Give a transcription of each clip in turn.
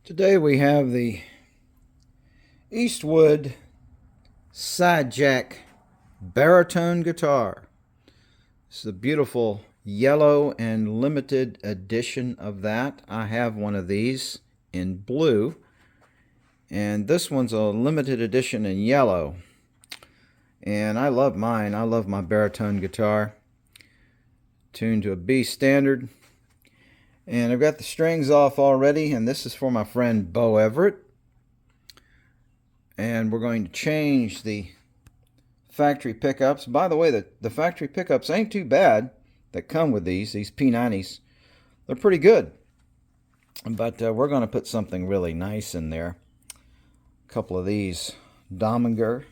Today we have the Eastwood Sidejack Baritone guitar. This is a beautiful yellow and limited edition of that. I have one of these in blue, and this one's a limited edition in yellow. And I love mine. I love my baritone guitar, tuned to a B standard. And I've got the strings off already, and this is for my friend Bo Everett. And we're going to change the factory pickups. By the way, the factory pickups ain't too bad that come with these P90s. They're pretty good. But we're going to put something really nice in there. A couple of these Dominger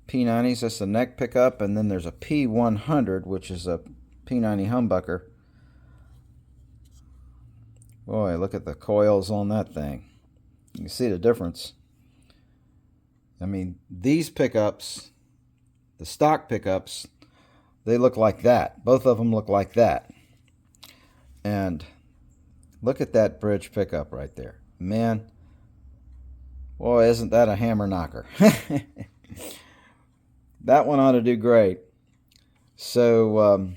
P90s. That's the neck pickup. And then there's a P100, which is a P90 humbucker. Boy, look at the coils on that thing. You can see the difference. I mean, these pickups, the stock pickups, they look like that. Both of them look like that. And look at that bridge pickup right there. Man, boy, isn't that a hammer knocker. That one ought to do great. So,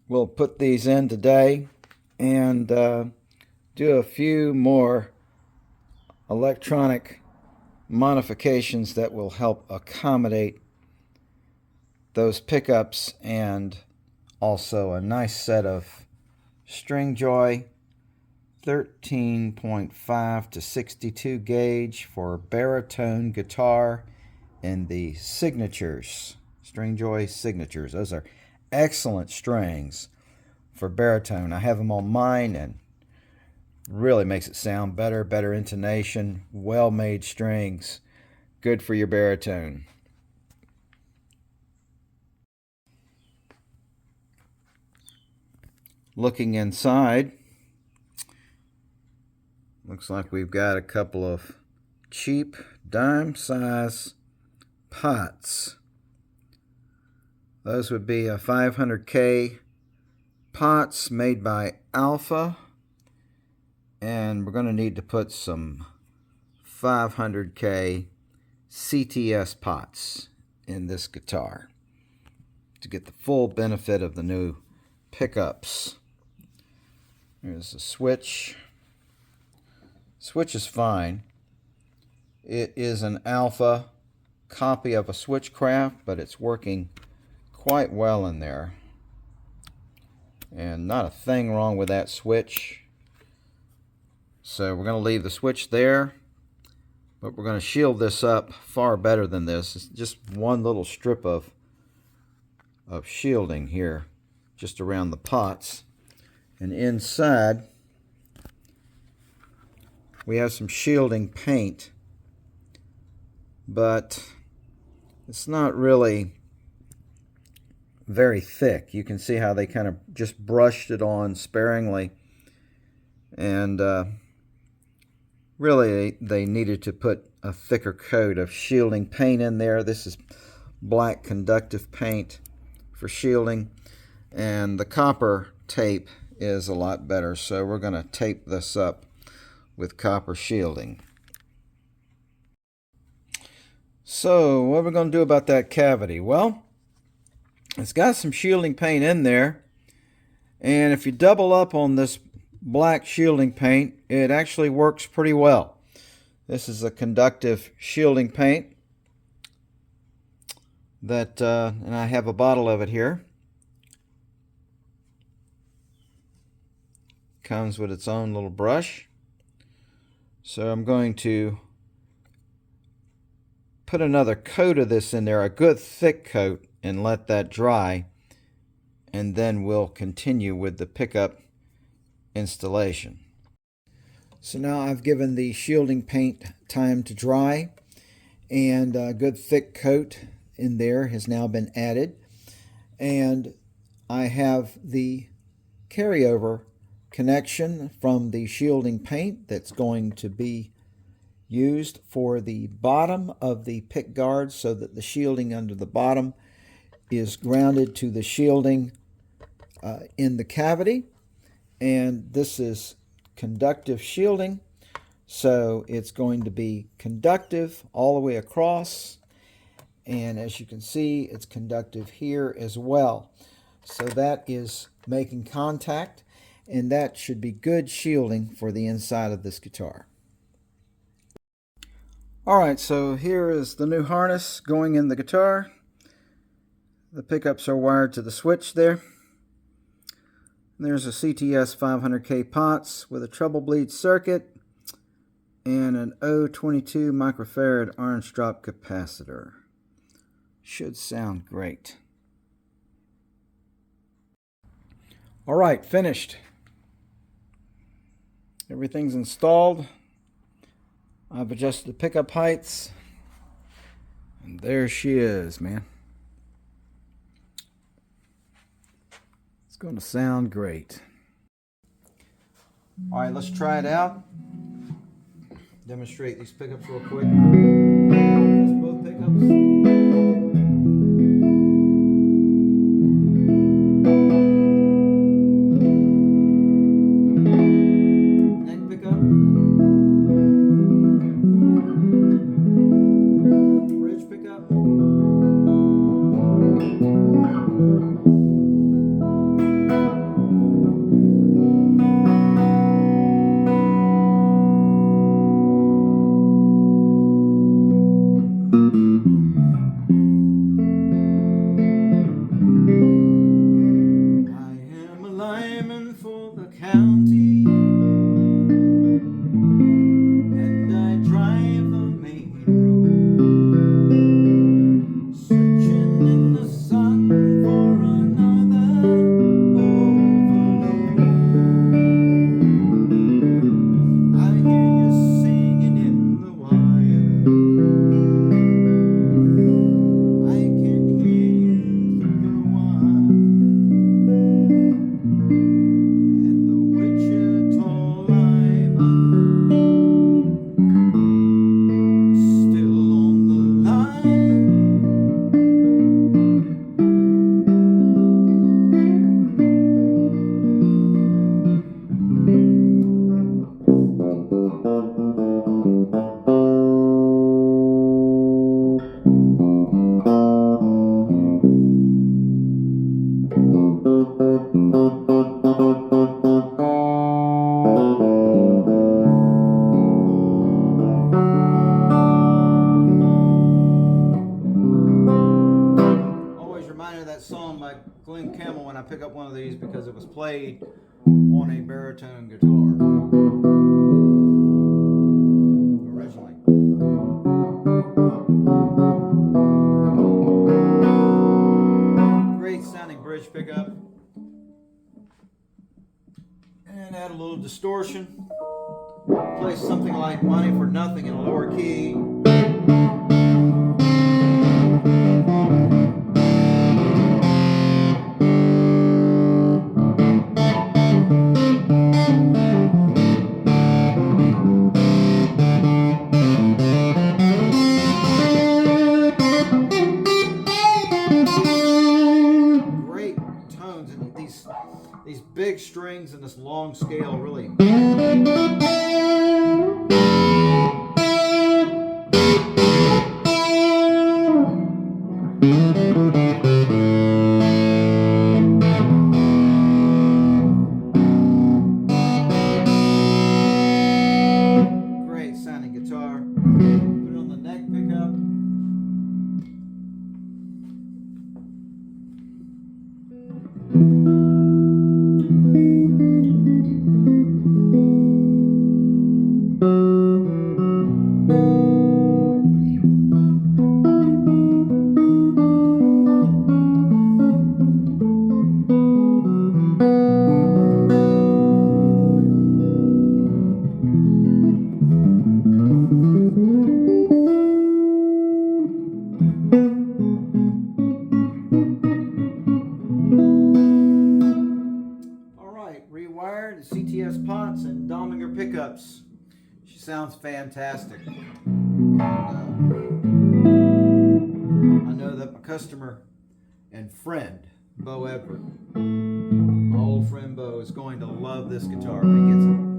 we'll put these in today and do a few more electronic modifications that will help accommodate those pickups, and also a nice set of string joy 13.5 to 62 gauge for baritone guitar in the signatures, string joy signatures. Those are excellent strings for baritone. I have them on mine, and really makes it sound better intonation, well-made strings, good for your baritone. Looking inside, looks like we've got a couple of cheap dime size pots. Those would be a 500K pots made by Alpha, and we're going to need to put some 500K CTS pots in this guitar to get the full benefit of the new pickups. There's a switch. Switch is fine. It is an Alpha copy of a Switchcraft, but it's working quite well in there, and not a thing wrong with that switch. So we're going to leave the switch there, but we're going to shield this up far better than this. It's just one little strip of shielding here just around the pots, and inside we have some shielding paint, but it's not really very thick. You can see how they kind of just brushed it on sparingly, and really they needed to put a thicker coat of shielding paint in there. This is black conductive paint for shielding, and the copper tape is a lot better, so we're going to tape this up with copper shielding. So what are we going to do about that cavity? Well, it's got some shielding paint in there, and if you double up on this black shielding paint, it actually works pretty well. This is a conductive shielding paint that, and I have a bottle of it here. Comes with its own little brush. So I'm going to put another coat of this in there, a good thick coat, and let that dry, and then we'll continue with the pickup installation. So now I've given the shielding paint time to dry, and a good thick coat in there has now been added, and I have the carryover connection from the shielding paint that's going to be used for the bottom of the pick guard, so that the shielding under the bottom is grounded to the shielding in the cavity, and this is conductive shielding, so it's going to be conductive all the way across, and as you can see, it's conductive here as well. So that is making contact, and that should be good shielding for the inside of this guitar. Alright, so here is the new harness going in the guitar. The pickups are wired to the switch there. There's a CTS 500K Potts with a treble bleed circuit and an 0.22 microfarad orange drop capacitor. Should sound great. Alright, finished. Everything's installed. I've adjusted the pickup heights. And there she is, man. It's going to sound great. Alright, let's try it out. Demonstrate these pickups real quick. That's both pickups. When I pick up one of these, because it was played on a baritone guitar originally. Great sounding bridge pickup, and add a little distortion. Play something like Money for Nothing in a lower key. These big strings and this long scale really. Great sounding guitar. Put it on the neck pickup. Rewired CTS Potts and Dominger pickups. She sounds fantastic. And, I know that my customer and friend, Bo Everett, old friend Bo is going to love this guitar when he gets it.